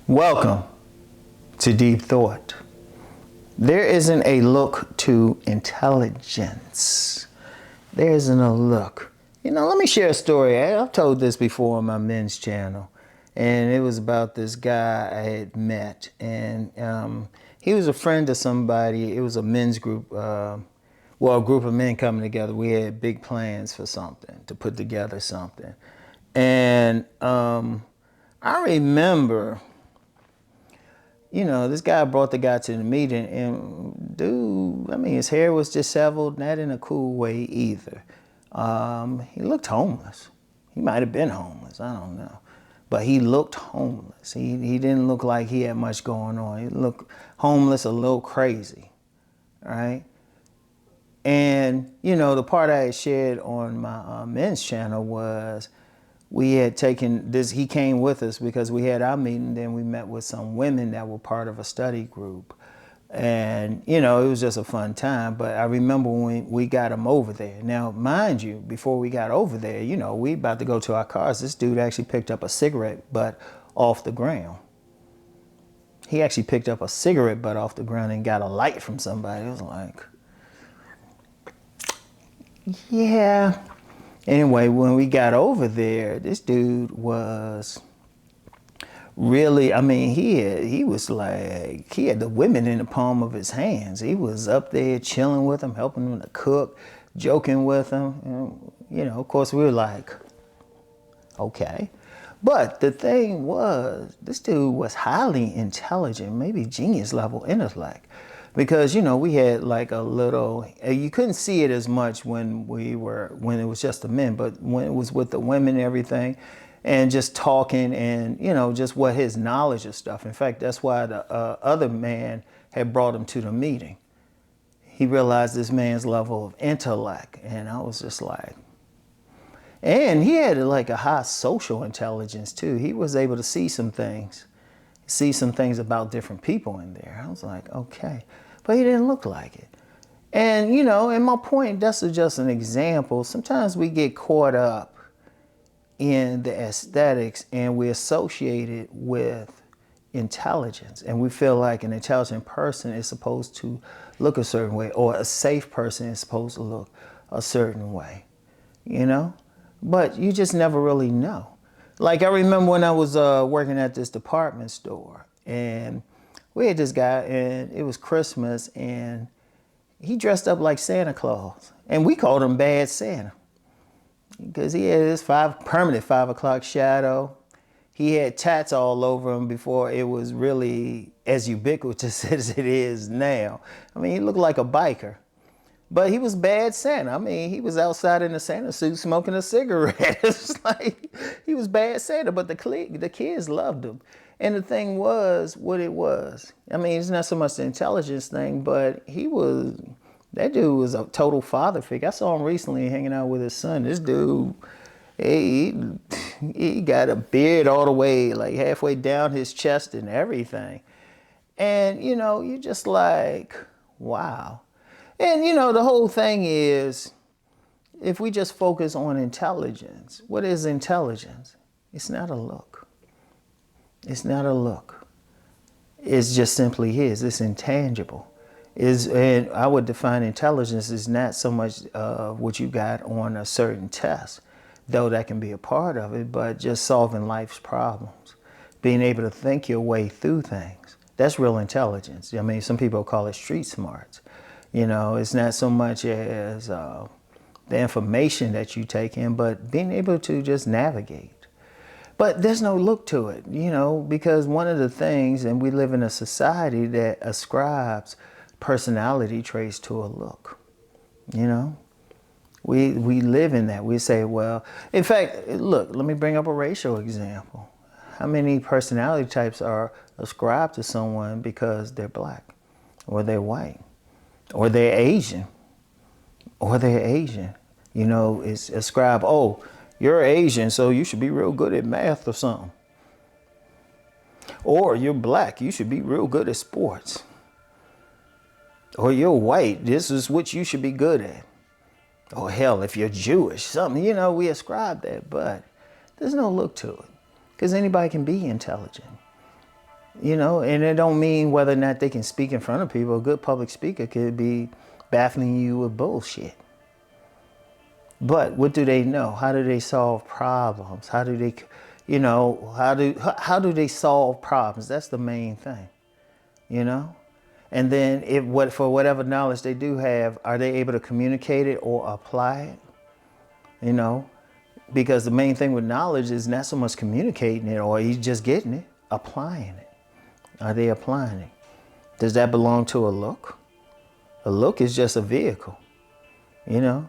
Welcome to Deep Thought. There isn't a look to intelligence. There isn't a look. Let me share a story. I've told this before on my men's channel. And it was about this guy I had met. And he was a friend of somebody. It was a men's group. A group of men coming together. We had big plans for something, to put together something. And I remember, this guy brought the guy to the meeting, and dude, his hair was disheveled, not in a cool way either. He looked homeless. He might have been homeless, I don't know. But he looked homeless. He didn't look like he had much going on. He looked homeless, a little crazy, right? And, the part I had shared on my men's channel was we had taken this, he came with us because we had our meeting, then we met with some women that were part of a study group. And, it was just a fun time. But I remember when we got him over there. Now, mind you, before we got over there, we about to go to our cars. This dude actually picked up a cigarette butt off the ground. He actually picked up a cigarette butt off the ground and got a light from somebody. It was like, yeah. Anyway, when we got over there, this dude was really, he was like, he had the women in the palm of his hands. He was up there chilling with them, helping them to cook, joking with them. And, of course, we were like, okay. But the thing was, this dude was highly intelligent, maybe genius level intellect. Because, we had like a little, you couldn't see it as much when it was just the men, but when it was with the women and everything, and just talking and, just what his knowledge of stuff. In fact, that's why the other man had brought him to the meeting. He realized this man's level of intellect. And I was just like, and he had like a high social intelligence too. He was able to see some things about different people in there. I was like, okay. But he didn't look like it. And, and my point, that's just an example. Sometimes we get caught up in the aesthetics and we associate it with intelligence. And we feel like an intelligent person is supposed to look a certain way, or a safe person is supposed to look a certain way, But you just never really know. Like, I remember when I was working at this department store, and we had this guy, and it was Christmas, and he dressed up like Santa Claus. And we called him Bad Santa because he had this permanent 5 o'clock shadow. He had tats all over him before it was really as ubiquitous as it is now. He looked like a biker. But he was Bad Santa. He was outside in a Santa suit smoking a cigarette. It's like he was Bad Santa, but the kids loved him. And the thing was what it was. It's not so much the intelligence thing, but that dude was a total father figure. I saw him recently hanging out with his son. This dude, he got a beard all the way, like halfway down his chest and everything. And, you're just like, wow. And, the whole thing is, if we just focus on intelligence, what is intelligence? It's not a look. It's not a look. It's just simply is. It's intangible. And I would define intelligence as not so much what you got on a certain test, though that can be a part of it, but just solving life's problems, being able to think your way through things. That's real intelligence. Some people call it street smarts. It's not so much as the information that you take in, but being able to just navigate. But there's no look to it, because one of the things, and we live in a society that ascribes personality traits to a look, We live in that. We say, well, in fact, look, let me bring up a racial example. How many personality types are ascribed to someone because they're black, or they're white, or they're Asian, It's ascribed, oh, you're Asian, so you should be real good at math or something. Or you're black, you should be real good at sports. Or you're white, this is what you should be good at. Or hell, if you're Jewish, something, we ascribe that, but there's no look to it. Because anybody can be intelligent. You know, and it don't mean whether or not they can speak in front of people. A good public speaker could be baffling you with bullshit. But what do they know? How do they solve problems? How do they, you know, how do they solve problems? That's the main thing, you know? And then for whatever knowledge they do have, are they able to communicate it or apply it? You know, because the main thing with knowledge is not so much communicating it or he's just getting it, applying it. Are they applying it? Does that belong to a look? A look is just a vehicle, you know?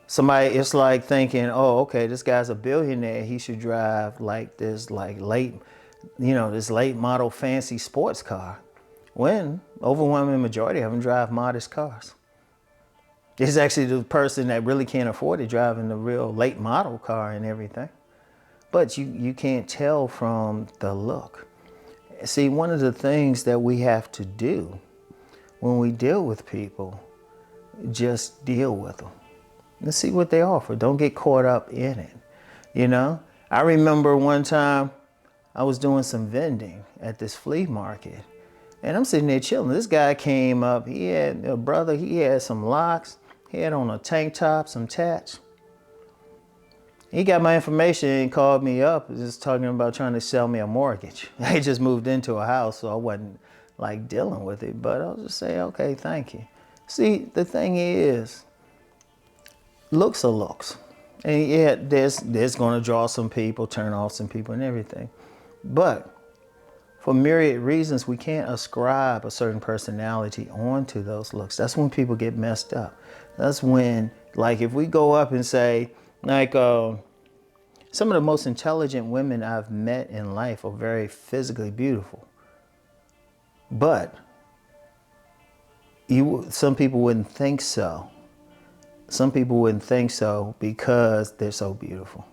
Somebody, it's like thinking, oh, okay, this guy's a billionaire. He should drive like this, this late model fancy sports car. When overwhelming majority of them drive modest cars. It's actually the person that really can't afford it driving the real late model car and everything. But you can't tell from the look. See, one of the things that we have to do when we deal with people, just deal with them. Let's see what they offer. Don't get caught up in it. You know, I remember one time I was doing some vending at this flea market and I'm sitting there chilling. This guy came up. He had a brother. He had some locks. He had on a tank top, some tats. He got my information and called me up, just talking about trying to sell me a mortgage. I just moved into a house, so I wasn't like dealing with it. But I'll just say, okay, thank you. See, the thing is, looks are looks. And yeah, there's going to draw some people, turn off some people and everything. But for myriad reasons, we can't ascribe a certain personality onto those looks. That's when people get messed up. That's when, like, if we go up and say, like, some of the most intelligent women I've met in life are very physically beautiful. But some people wouldn't think so. Some people wouldn't think so because they're so beautiful.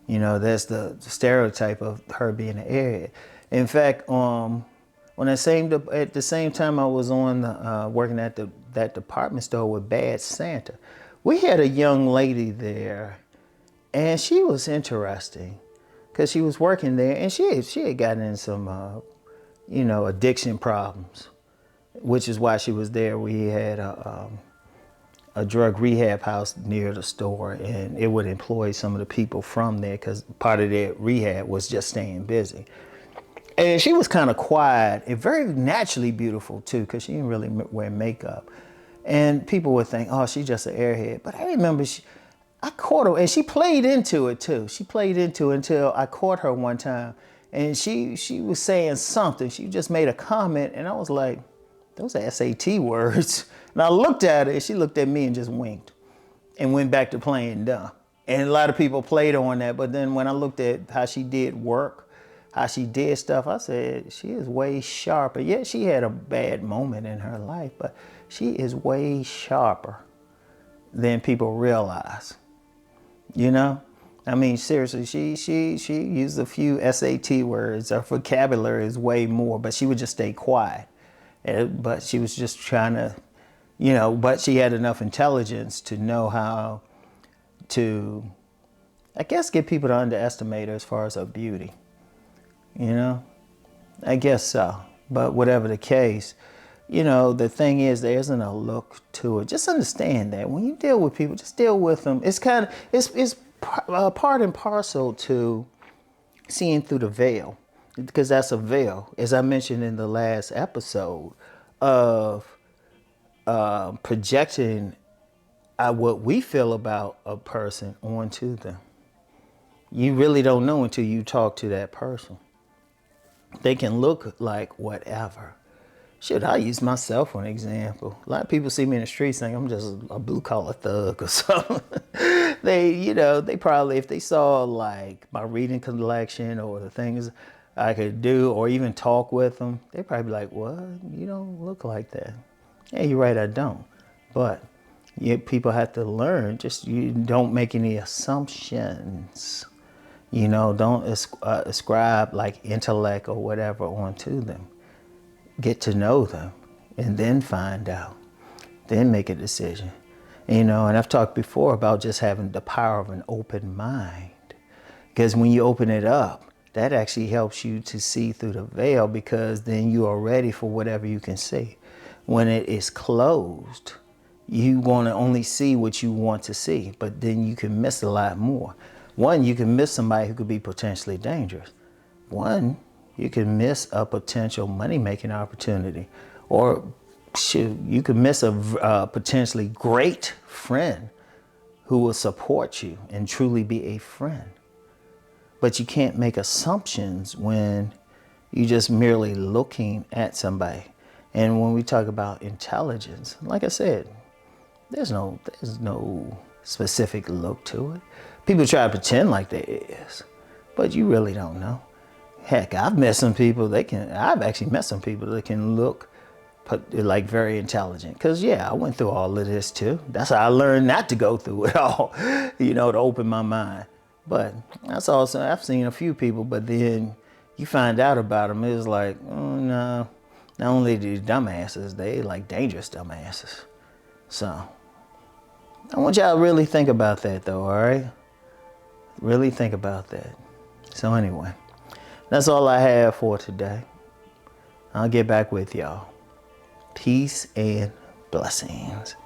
You know, that's the stereotype of her being an airhead. In fact, at the same time I was working at that department store with Bad Santa, we had a young lady there, and she was interesting because she was working there, and she had gotten in some addiction problems, which is why she was there. We had a drug rehab house near the store, and it would employ some of the people from there because part of their rehab was just staying busy. And she was kind of quiet and very naturally beautiful too, because she didn't really wear makeup. And people would think, oh, she's just an airhead. But I remember I caught her, and she played into it too. She played into it until I caught her one time, and she was saying something. She just made a comment, and I was like, those are SAT words. And I looked at her, and she looked at me and just winked and went back to playing dumb. And a lot of people played on that. But then when I looked at how she did work, how she did stuff, I said, she is way sharper. Yeah, she had a bad moment in her life, but she is way sharper than people realize. You know? I mean, seriously, she used a few SAT words. Her vocabulary is way more, but she would just stay quiet. But she was just trying to, but she had enough intelligence to know how to, I guess, get people to underestimate her as far as her beauty. I guess so. But whatever the case, the thing is, there isn't a look to it. Just understand that when you deal with people, just deal with them. It's part and parcel to seeing through the veil, because that's a veil, as I mentioned in the last episode, of projecting what we feel about a person onto them. You really don't know until you talk to that person. They can look like whatever. Shit, I use myself for an example. A lot of people see me in the streets think I'm just a blue collar thug or something. They probably, if they saw like my reading collection or the things I could do or even talk with them, they probably be like, what? You don't look like that. Yeah, you're right, I don't. But people have to learn, you don't make any assumptions. Don't ascribe like intellect or whatever onto them. Get to know them and then find out. Then make a decision. And I've talked before about just having the power of an open mind. Because when you open it up, that actually helps you to see through the veil, because then you are ready for whatever you can see. When it is closed, you want to only see what you want to see, but then you can miss a lot more. One, you can miss somebody who could be potentially dangerous. One, you can miss a potential money-making opportunity. Or shoot, you could miss a potentially great friend who will support you and truly be a friend. But you can't make assumptions when you're just merely looking at somebody. And when we talk about intelligence, like I said, there's no specific look to it. People try to pretend like there is, but you really don't know. Heck, I've met some people I've actually met some people that can look like very intelligent. Cause yeah, I went through all of this too. That's how I learned not to go through it all, to open my mind. But that's also, I've seen a few people, but then you find out about them, it's like, oh, no, not only these dumbasses, they like dangerous dumbasses. So I want y'all to really think about that though, all right? Really think about that. So anyway, that's all I have for today. I'll get back with y'all. Peace and blessings.